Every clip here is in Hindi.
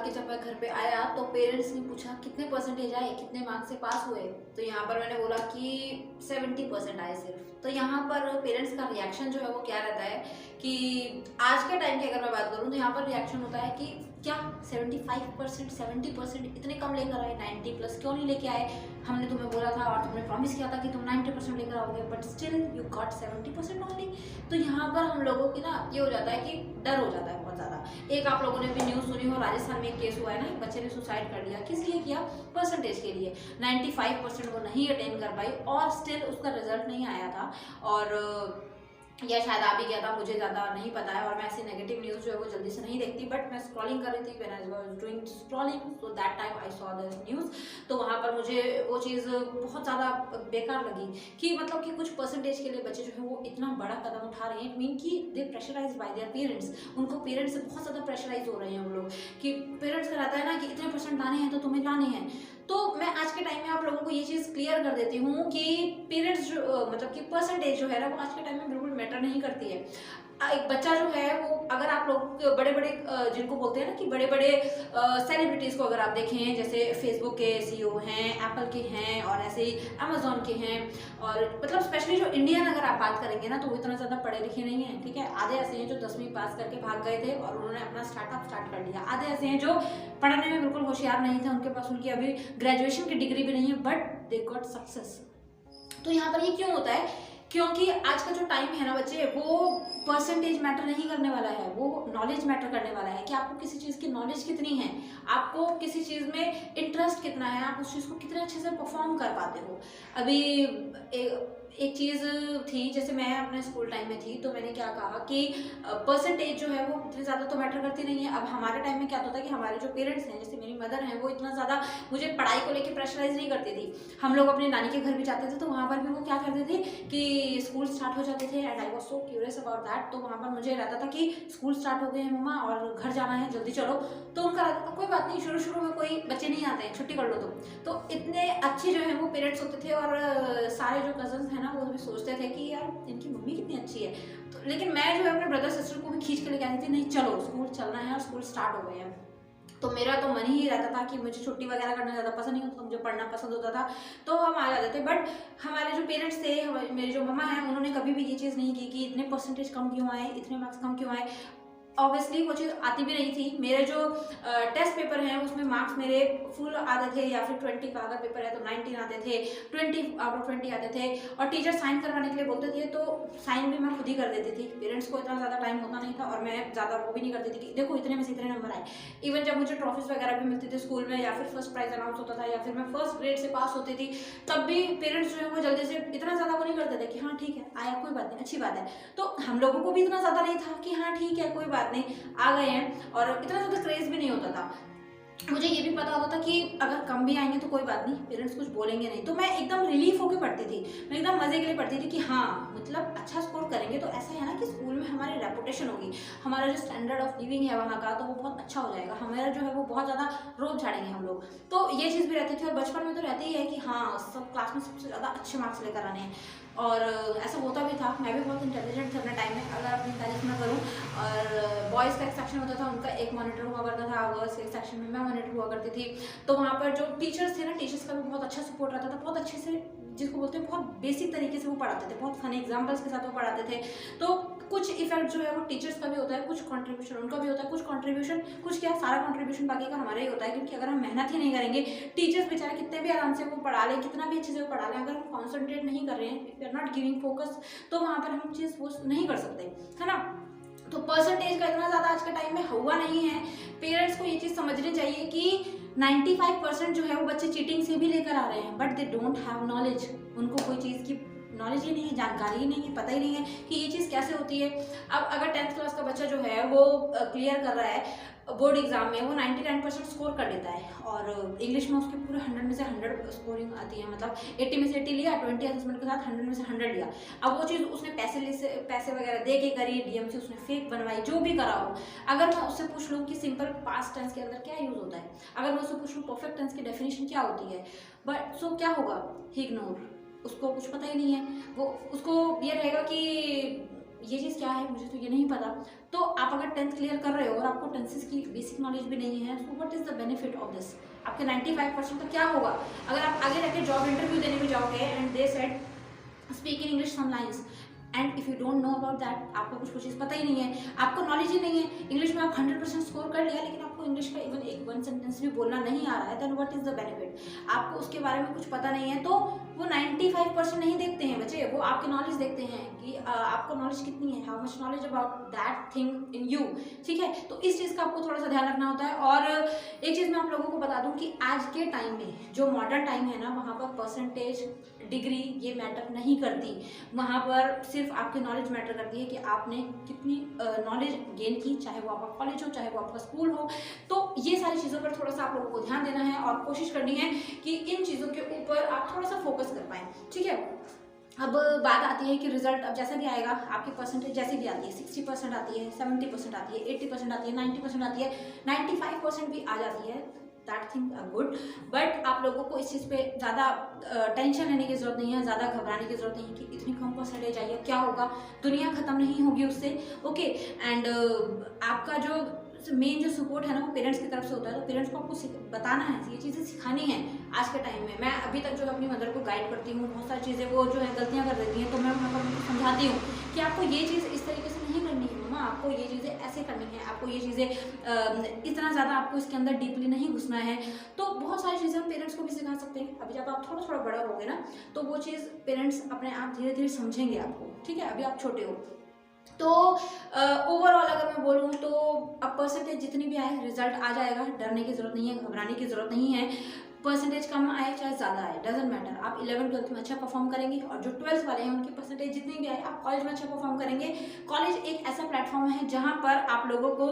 के जब मैं घर पे आया तो पेरेंट्स ने पूछा कितने परसेंटेज आए, कितने मार्क्स से पास हुए। तो यहाँ पर मैंने बोला कि 70% आए सिर्फ। तो यहाँ पर पेरेंट्स का रिएक्शन जो है वो क्या रहता है कि आज के टाइम की अगर मैं बात करूँ तो यहाँ पर रिएक्शन होता है कि क्या 75%, 70% इतने कम लेकर आए, 90 प्लस क्यों नहीं लेके आए? हमने तुम्हें बोला था और तुमने प्रॉमिस किया था कि तुम 90% लेकर आओगे, but still you got 70% only. तो यहाँ पर हम लोगों की ना ये हो जाता है कि डर हो जाता है बहुत ज़्यादा। एक आप लोगों ने भी न्यूज़ सुनी हो, राजस्थान में एक केस हुआ है ना, एक बच्चे ने सुसाइड कर लिया। किस लिए किया? परसेंटेज के लिए। 95% वो नहीं अटेन कर पाई और स्टिल उसका रिजल्ट नहीं आया था। और या शायद आ भी गया था, मुझे ज़्यादा नहीं पता है। और मैं ऐसी नेगेटिव न्यूज़ जो है वो जल्दी से नहीं देखती, बट मैं स्क्रॉलिंग कर रही थी when I was doing scrolling, so that time I saw this news. तो वहाँ पर मुझे वो चीज़ बहुत ज़्यादा बेकार लगी कि मतलब कि कुछ परसेंटेज के लिए बच्चे जो है वो इतना बड़ा कदम उठा रहे हैं। इट मीन कि दे प्रेशराइज बाय देयर पेरेंट्स। उनको पेरेंट्स से बहुत ज़्यादा प्रेशराइज हो रहे हैं वो लोग कि पेरेंट्स का रहता है ना कि इतने परसेंट लाने हैं तो तुम्हें लाने हैं। तो मैं आज के टाइम में आप लोगों को ये चीज़ क्लियर कर देती हूँ कि पेरेंट्स जो मतलब कि परसेंटेज जो है ना वो आज के टाइम में बिल्कुल मैटर नहीं करती है। एक बच्चा जो है वो अगर आप लोग बड़े बड़े जिनको बोलते हैं ना कि बड़े बड़े सेलिब्रिटीज़ को अगर आप देखें, जैसे फेसबुक के सीईओ हैं, एप्पल के हैं और ऐसे ही अमेजोन के हैं, और मतलब स्पेशली जो इंडियन अगर आप बात करेंगे ना तो वो इतना ज़्यादा पढ़े लिखे नहीं हैं, ठीक है। आधे ऐसे हैं जो 10वीं पास करके भाग गए थे और उन्होंने अपना स्टार्टअप स्टार्ट कर लिया। आधे ऐसे हैं जो पढ़ने में बिल्कुल होशियार नहीं थे, उनके पास उनकी अभी ग्रेजुएशन की डिग्री भी नहीं है, बट दे गॉट सक्सेस। तो यहाँ पर ये क्यों होता है? क्योंकि आज का जो टाइम है ना बच्चे, वो परसेंटेज मैटर नहीं करने वाला है, वो नॉलेज मैटर करने वाला है कि आपको किसी चीज़ की नॉलेज कितनी है, आपको किसी चीज़ में इंटरेस्ट कितना है, आप उस चीज़ को कितने अच्छे से परफॉर्म कर पाते हो। अभी एक चीज़ थी, जैसे मैं अपने स्कूल टाइम में थी तो मैंने क्या कहा कि परसेंटेज जो है वो इतनी ज़्यादा तो मैटर करती नहीं है। अब हमारे टाइम में क्या होता है कि हमारे जो पेरेंट्स हैं, जैसे मेरी मदर हैं, वो इतना ज़्यादा मुझे पढ़ाई को लेकर प्रेशराइज नहीं करती थी। हम लोग अपने नानी के घर भी जाते थे तो वहाँ पर भी वो क्या करते थे कि स्कूल स्टार्ट हो जाते थे and I was so curious about that. तो वहाँ पर मुझे रहता था कि स्कूल स्टार्ट हो गए हैं मम्मा और घर जाना है, जल्दी चलो। तो उनका रहता था कोई बात नहीं, शुरू शुरू में कोई बच्चे नहीं आते हैं, छुट्टी कर लो तुम। तो इतने अच्छे जो है वो पेरेंट्स होते थे और सारे जो कजन्स हैं ना वो भी सोचते थे कि यार इनकी मम्मी कितनी अच्छी है। तो लेकिन मैं जो है अपने ब्रदर सिस्टर को भी खींच के लेके आती थी, नहीं चलो स्कूल चलना है और स्कूल स्टार्ट हो गए हैं। तो मेरा तो मन ही रहता था कि मुझे छुट्टी वगैरह करना ज़्यादा पसंद नहीं होता, मुझे पढ़ना पसंद होता था। तो हम आ जाते थे। बट हमारे जो पेरेंट्स थे, मेरी जो मम्मा हैं, उन्होंने कभी भी ये चीज़ नहीं की कि इतने परसेंटेज कम क्यों आए, इतने मार्क्स कम क्यों आए। ऑब्वियसली वो चीज़ आती भी नहीं थी। मेरे जो टेस्ट पेपर हैं उसमें मार्क्स मेरे फुल आते थे, या फिर 20 का अगर पेपर है तो 19 आते थे, 20 आते थे। और टीचर साइन करवाने के लिए बोलते थे तो साइन भी मैं खुद ही कर देती थी। पेरेंट्स को इतना ज़्यादा टाइम होता नहीं था और मैं ज़्यादा वो भी नहीं करती थी कि देखो इतने में से इतने नंबर आए। इवन जब मुझे ट्रॉफीज़ वगैरह भी मिलती थी स्कूल में, या फिर फर्स्ट प्राइज अनाउंस होता था, या फिर मैं फर्स्ट ग्रेड से पास होती थी, तब भी पेरेंट्स जो है वो जल्दी से इतना ज़्यादा वो नहीं करते थे कि हाँ ठीक है आया, कोई बात नहीं, अच्छी बात है। तो हम लोगों को भी इतना ज़्यादा नहीं था कि हाँ ठीक है कोई बात नहीं आ गए हैं, और इतना ज़्यादा क्रेज भी नहीं होता था। मुझे ये भी पता होता था कि अगर कम भी आएंगे तो कोई बात नहीं, पेरेंट्स कुछ बोलेंगे नहीं। तो मैं एकदम रिलीफ होकर पढ़ती थी, मैं एकदम मजे के लिए पढ़ती थी कि हाँ मतलब अच्छा स्कोर करेंगे तो ऐसा है ना कि स्कूल में हमारी रेपुटेशन होगी, हमारा जो स्टैंडर्ड ऑफ लिविंग है वहाँ का तो वो बहुत अच्छा हो जाएगा, हमारा जो है वो बहुत ज़्यादा रोब झाड़ेंगे हम लोग। तो ये चीज़ भी रहती थी। और बचपन में तो रहती ही है कि हाँ सब क्लास में सबसे ज़्यादा अच्छे मार्क्स लेकर आने हैं, और ऐसा होता भी था। मैं भी बहुत इंटेलिजेंट थी अपने टाइम में, अगर अपनी तारीफ में करूँ। और बॉयज़ का एक सेक्शन होता था, उनका एक मॉनिटर हुआ करता था, गर्ल्स के एक सेक्शन में मैं मॉनिटर हुआ करती थी। तो वहाँ पर जो टीचर्स थे ना, टीचर्स का भी बहुत अच्छा सपोर्ट रहता था, बहुत अच्छे से, जिसको बोलते हैं बहुत बेसिक तरीके से वो पढ़ाते थे, बहुत फनी एग्जाम्पल्स के साथ वो पढ़ाते थे। तो कुछ इफेक्ट जो है वो टीचर्स का भी होता है, कुछ कंट्रीब्यूशन उनका भी होता है, कुछ कंट्रीब्यूशन, कुछ क्या सारा कंट्रीब्यूशन बाकी का हमारा ही होता है। क्योंकि अगर हम मेहनत ही नहीं करेंगे, टीचर्स बेचारे कितने भी आराम से वो पढ़ा लें, कितना भी अच्छे से वो पढ़ा लें, अगर हम कॉन्सेंट्रेट नहीं कर रहे हैं, if we are not giving focus, तो वहाँ पर हम चीज़ वो नहीं कर सकते, है ना। तो परसेंटेज का इतना ज़्यादा आज के टाइम में हुआ नहीं है। पेरेंट्स को ये चीज़ समझनी चाहिए कि 95% जो है वो बच्चे चीटिंग से भी लेकर आ रहे हैं, but they don't have knowledge. उनको कोई चीज़ की नॉलेज ही नहीं है, जानकारी ही नहीं है, पता ही नहीं है कि ये चीज़ कैसे होती है। अब अगर 10th क्लास का बच्चा जो है वो क्लियर कर रहा है बोर्ड एग्जाम में, वो 99% स्कोर कर लेता है, और इंग्लिश में उसके पूरे 100 में से 100 स्कोरिंग आती है, मतलब 80 में से 80 लिया, 20 असेसमेंट के साथ 100 में से 100 लिया। अब वो चीज़ उसने पैसे वगैरह दे के करी, डीएमसी उसने फेक बनवाई, जो भी करा हो। अगर मैं उससे पूछ लूँ कि सिंपल पास्ट टेंस के अंदर क्या यूज़ होता है, अगर मैं उससे पूछ लूँ परफेक्ट टेंस की डेफिनेशन क्या होती है, बट सो क्या होगा, ही इग्नोर, उसको कुछ पता ही नहीं है। वो उसको ये रहेगा कि ये चीज़ क्या है मुझे तो ये नहीं पता। तो आप अगर 10th क्लियर कर रहे हो और आपको टेंसेस की बेसिक नॉलेज भी नहीं है, so what is the benefit of this? आपके 95% का क्या होगा अगर आप आगे जाके जॉब इंटरव्यू देने में जाओगे and they said speak in English some lines and if you don't know about that, आपको कुछ चीज़ पता ही नहीं है, आपको नॉलेज ही नहीं है, इंग्लिश में आप 100% स्कोर कर लिया लेकिन आपको इंग्लिश का इवन एक 1 सेंटेंस भी बोलना नहीं आ रहा है, then what is the benefit? आपको उसके बारे में कुछ पता नहीं है। तो वो 95% नहीं देखते हैं बच्चे, वो आपकी नॉलेज देखते हैं कि आपको नॉलेज कितनी है, how much knowledge about that thing in you. ठीक है, तो इस चीज़ का आपको थोड़ा सा ध्यान रखना होता है। और एक चीज़ मैं आप लोगों को बता दूं कि आज के टाइम में जो मॉडर्न टाइम है ना, वहाँ पर परसेंटेज, डिग्री ये मैटर नहीं करती, वहाँ पर सिर्फ आपकी नॉलेज मैटर करती है कि आपने कितनी नॉलेज गेन की, चाहे वो आपका कॉलेज हो, चाहे वो आपका स्कूल हो। तो ये सारी चीज़ों पर थोड़ा सा आप लोगों को ध्यान देना है और कोशिश करनी है कि इन चीज़ों के ऊपर आप थोड़ा सा फोकस कर पाएँ। ठीक है, अब बात आती है कि रिजल्ट अब जैसा भी आएगा, आपकी परसेंटेज जैसी भी आती है, 60% आती है, 70% आती है, 80% आती है, 90% आती है, 95% भी आ जाती है, दैट थिंग गुड। बट आप लोगों को इस चीज़ पे ज़्यादा टेंशन लेने की ज़रूरत नहीं है, ज़्यादा घबराने की ज़रूरत नहीं है कि इतनी कम परसेंटेज आई है क्या होगा, दुनिया ख़त्म नहीं होगी उससे। ओके, एंड आपका जो मेन जो सपोर्ट है ना वो पेरेंट्स की तरफ से होता है। तो पेरेंट्स को आपको बताना है, ये चीज़ें सिखानी है आज के टाइम में। मैं अभी तक जो अपनी मदर को गाइड करती हूँ, बहुत सारी चीज़ें वो जो है गलतियाँ कर देती हैं, तो मैं वहाँ पर उनको समझाती हूँ कि आपको ये चीज़ इस तरीके से नहीं करनी है मम्मा, आपको ये चीज़ें ऐसे करनी है, आपको ये चीज़ें इतना ज़्यादा आपको इसके अंदर डीपली नहीं घुसना है। तो बहुत सारी चीज़ें हम पेरेंट्स को भी सिखा सकते हैं। अभी जब आप थोड़ा थोड़ा बड़ा होगे ना, तो वो चीज़ पेरेंट्स अपने आप धीरे धीरे समझेंगे आपको। ठीक है, अभी आप छोटे हो। तो ओवरऑल अगर मैं बोलूँ तो अब परसेंटेज जितनी भी आए, रिजल्ट आ जाएगा, डरने की ज़रूरत नहीं है, घबराने की ज़रूरत नहीं है। परसेंटेज कम आए चाहे ज़्यादा आए, डजेंट मैटर, आप 11th-12th में अच्छा परफॉर्म करेंगे और जो 12th वाले हैं उनकी परसेंटेज जितनी भी आए, आप कॉलेज में अच्छा परफॉर्म करेंगे। कॉलेज एक ऐसा प्लेटफॉर्म है जहाँ पर आप लोगों को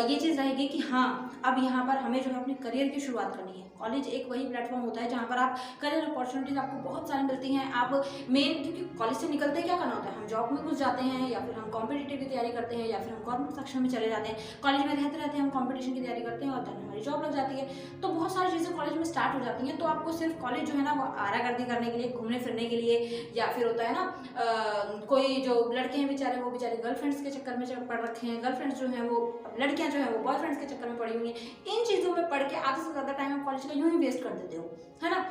ये चीज़ रहेगी कि हाँ, अब यहाँ पर हमें जो है अपने करियर की शुरुआत करनी है। कॉलेज एक वही प्लेटफॉर्म होता है जहाँ पर आप करियर अपॉर्चुनिटीज़ आपको बहुत सारी मिलती हैं। आप मेन, क्योंकि कॉलेज से निकलते क्या करना होता है, हम जॉब में घुस जाते हैं या फिर हम कॉम्पिटिटिव की तैयारी करते हैं या फिर हम गवर्नमेंट सेक्शन में चले जाते हैं। कॉलेज में रहते रहते हम कॉम्पिटिशन की तैयारी करते हैं और देन हमारी जॉब लग जाती है। तो बहुत सारी चीज़ें कॉलेज में स्टार्ट हो जाती हैं। तो आपको सिर्फ कॉलेज जो है ना वो आरागर्दी करने के लिए, घूमने फिरने के लिए, या फिर होता है ना कोई जो लड़के हैं बेचारे, वो बेचारे गर्लफ्रेंड्स के चक्कर में पड़ रखे हैं, गर्लफ्रेंड्स जो हैं वो, लड़कियां जो है वो बॉयफ्रेंड्स के चक्कर में पड़ी हुई हैं। इन चीज़ों में पढ़ के आधे से ज़्यादा टाइम आप कॉलेज का यूँ ही वेस्ट कर देते हो, है ना।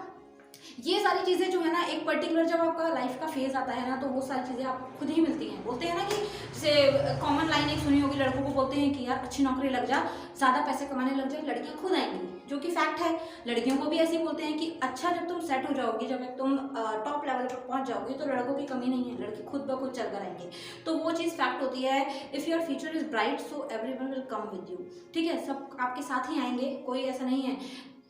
ये सारी चीज़ें जो है ना, एक पर्टिकुलर जब आपका लाइफ का फेज आता है ना, तो वो सारी चीज़ें आपको खुद ही मिलती हैं। बोलते हैं ना कि जैसे कॉमन लाइन एक सुनी होगी, लड़कों को बोलते हैं कि यार अच्छी नौकरी लग जा, ज़्यादा पैसे कमाने लग जाए, लड़कियां खुद आएंगी, जो कि फैक्ट है। लड़कियों को भी ऐसे ही बोलते हैं कि अच्छा जब तुम सेट हो जाओगी, जब तुम टॉप लेवल पर पहुंच जाओगी, तो लड़कों की कमी नहीं है, लड़के खुद ब खुद चल कर आएंगे। तो वो चीज़ फैक्ट होती है। If your future is bright so everyone will come with you. ठीक है, सब आपके साथ ही आएंगे, कोई ऐसा नहीं है।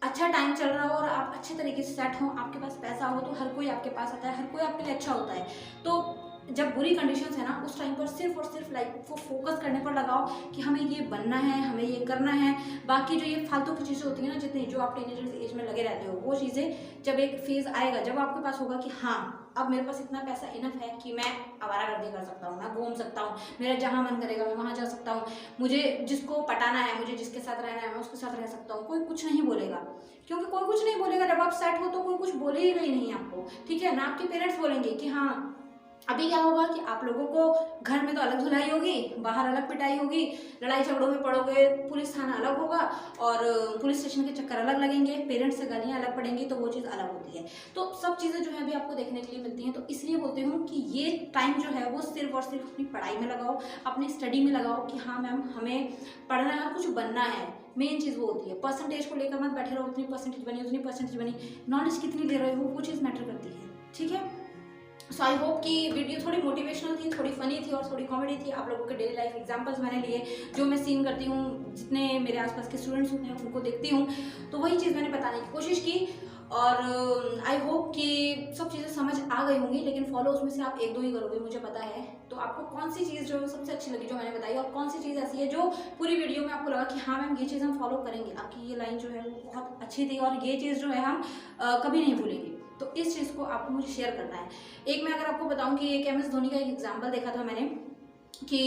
अच्छा टाइम चल रहा हो और आप अच्छे तरीके से सेट हो, आपके पास पैसा हो, तो हर कोई आपके पास आता है, हर कोई आपके लिए अच्छा होता है। तो जब बुरी कंडीशंस है ना, उस टाइम पर सिर्फ और सिर्फ लाइफ को फोकस करने पर लगाओ कि हमें ये बनना है, हमें ये करना है। बाकी जो ये फालतू की चीज़ें होती हैं ना, जितनी जो आप टीनेजर्स एज में लगे रहते हो, वो चीज़ें जब एक फेज आएगा, जब आपके पास होगा कि हाँ अब मेरे पास इतना पैसा इनफ है कि मैं आवारागर्दी कर सकता हूँ, मैं घूम सकता हूँ, मेरा जहाँ मन करेगा मैं वहाँ जा सकता हूँ, मुझे जिसको पटाना है, मुझे जिसके साथ रहना है, मैं उसके साथ रह सकता हूँ, कोई कुछ नहीं बोलेगा। क्योंकि कोई कुछ नहीं बोलेगा, जब आप सेट हो तो कोई कुछ बोलेगा ही नहीं आपको। ठीक है ना, आपके पेरेंट्स बोलेंगे कि हाँ। अभी क्या होगा कि आप लोगों को घर में तो अलग धुलाई होगी, बाहर अलग पिटाई होगी, लड़ाई झगड़ों में पड़ोगे, पुलिस थाना अलग होगा और पुलिस स्टेशन के चक्कर अलग लगेंगे, पेरेंट्स से गालियाँ अलग पड़ेंगी, तो वो चीज़ अलग होती है। तो सब चीज़ें जो है अभी आपको देखने के लिए मिलती हैं। तो इसलिए बोलती हूँ कि ये टाइम जो है वो सिर्फ और सिर्फ अपनी पढ़ाई में लगाओ, अपनी स्टडी में लगाओ कि हाँ मैम हमें पढ़ना है, कुछ बनना है। मेन चीज़ वो होती है। परसेंटेज को लेकर मत बैठे रहो, उतनी परसेंटेज बनी, उतनी परसेंटेज बनी। नॉलेज कितनी ले रहे हो वो चीज़ मैटर करती है। ठीक है, सो आई होप कि वीडियो थोड़ी मोटिवेशनल थी, थोड़ी फनी थी और थोड़ी कॉमेडी थी। आप लोगों के डेली लाइफ एग्जांपल्स मैंने लिए, जो मैं सीन करती हूँ, जितने मेरे आसपास के स्टूडेंट्स होते हैं उनको देखती हूँ, तो वही चीज़ मैंने बताने की कोशिश की। और आई होप कि सब चीज़ें समझ आ गई होंगी, लेकिन फॉलो उसमें से आप 1-2 ही करोगे, मुझे पता है। तो आपको कौन सी चीज़ जो सबसे अच्छी लगी जो मैंने बताई, और कौन सी चीज़ ऐसी है जो पूरी वीडियो में आपको लगा कि हाँ मैम ये चीज़ हम फॉलो करेंगे, आपकी ये लाइन जो है वो बहुत अच्छी थी और ये चीज़ जो है हम कभी नहीं भूलेंगे। तो इस चीज़ को आपको मुझे शेयर करना है। एक मैं अगर आपको बताऊं कि एक MS धोनी का एक एग्जाम्पल देखा था मैंने कि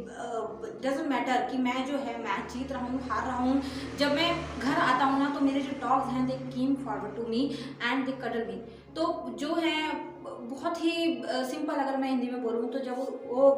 डजेंट मैटर कि मैं जो है मैच जीत रहा हूँ, हार रहा हूँ, जब मैं घर आता हूँ ना तो मेरे जो डॉग्स हैं they came forward to me and they cuddle me. तो जो है बहुत ही सिंपल अगर मैं हिंदी में बोलूँ तो जब वो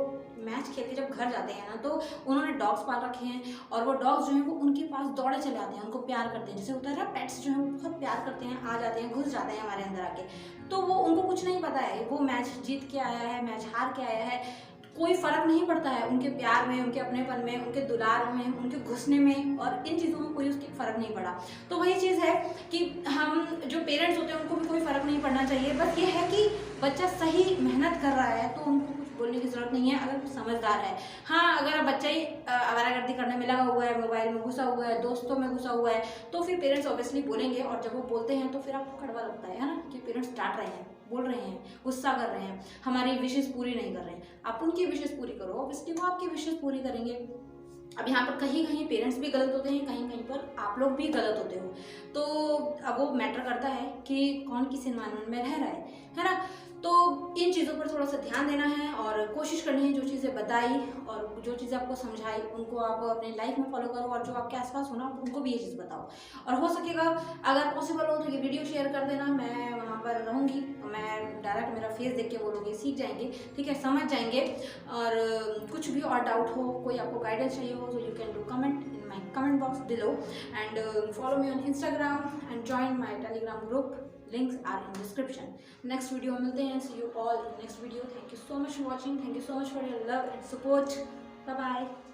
मैच खेल के जब घर जाते हैं ना, तो उन्होंने डॉग्स पाल रखे हैं और वो डॉग्स जो हैं वो उनके पास दौड़े चले आते हैं, उनको प्यार करते हैं। जैसे होता है ना, पेट्स जो हैं वो बहुत प्यार करते हैं, आ जाते हैं, घुस जाते हैं हमारे अंदर आके। तो वो उनको कुछ नहीं पता है, वो मैच जीत के आया है, मैच हार के आया है, कोई फ़र्क नहीं पड़ता है उनके प्यार में, उनके अपनेपन में, उनके दुलार में, उनके घुसने में, और इन चीज़ों में कोई उसकी फ़र्क नहीं पड़ा। तो वही चीज़ है कि हम जो पेरेंट्स होते हैं उनको भी कोई फ़र्क नहीं पड़ना चाहिए। बस ये है कि बच्चा सही मेहनत कर रहा है तो उनको कुछ बोलने की ज़रूरत नहीं है, अगर वो समझदार है। हाँ, अगर बच्चा ही आवारागर्दी करने में लगा हुआ है, मोबाइल में घुसा हुआ है, दोस्तों में घुसा हुआ है, तो फिर पेरेंट्स ऑब्वियसली बोलेंगे, और जब वो बोलते हैं तो फिर आपको कड़वा लगता है ना, कि पेरेंट्स डांट रहे हैं, बोल रहे हैं, गुस्सा कर रहे हैं, हमारी विशेष पूरी नहीं कर रहे हैं। आप उनकी विशेष पूरी करो, ऑब्वियसली वो आपकी विशेष पूरी करेंगे। अब यहाँ पर कहीं कहीं पेरेंट्स भी गलत होते हैं, कहीं कहीं पर आप लोग भी गलत होते हो। तो अब वो मैटर करता है कि कौन किस एनवायरनमेंट में रह रहा है ना। तो इन चीज़ों पर थोड़ा सा ध्यान देना है और कोशिश करनी है, जो चीज़ें बताई और जो चीज़ें आपको समझाई उनको आप अपने लाइफ में फॉलो करो, और जो आपके आसपास हो ना उनको भी ये चीज़ बताओ। और हो सकेगा अगर पॉसिबल हो तो ये वीडियो शेयर कर देना, मैं वहाँ पर रहूँगी, मैं डायरेक्ट मेरा फेस देख के वो लोग ये सीख जाएंगे, ठीक है, समझ जाएंगे। और कुछ भी और डाउट हो, कोई आपको गाइडेंस चाहिए हो, तो you can do comment in my comment box below, and follow me on Instagram and join my Telegram group, links are in description. Next video मिलते हैं, see you all in next video. Thank you so much for watching, thank you so much for your love and support. Bye bye.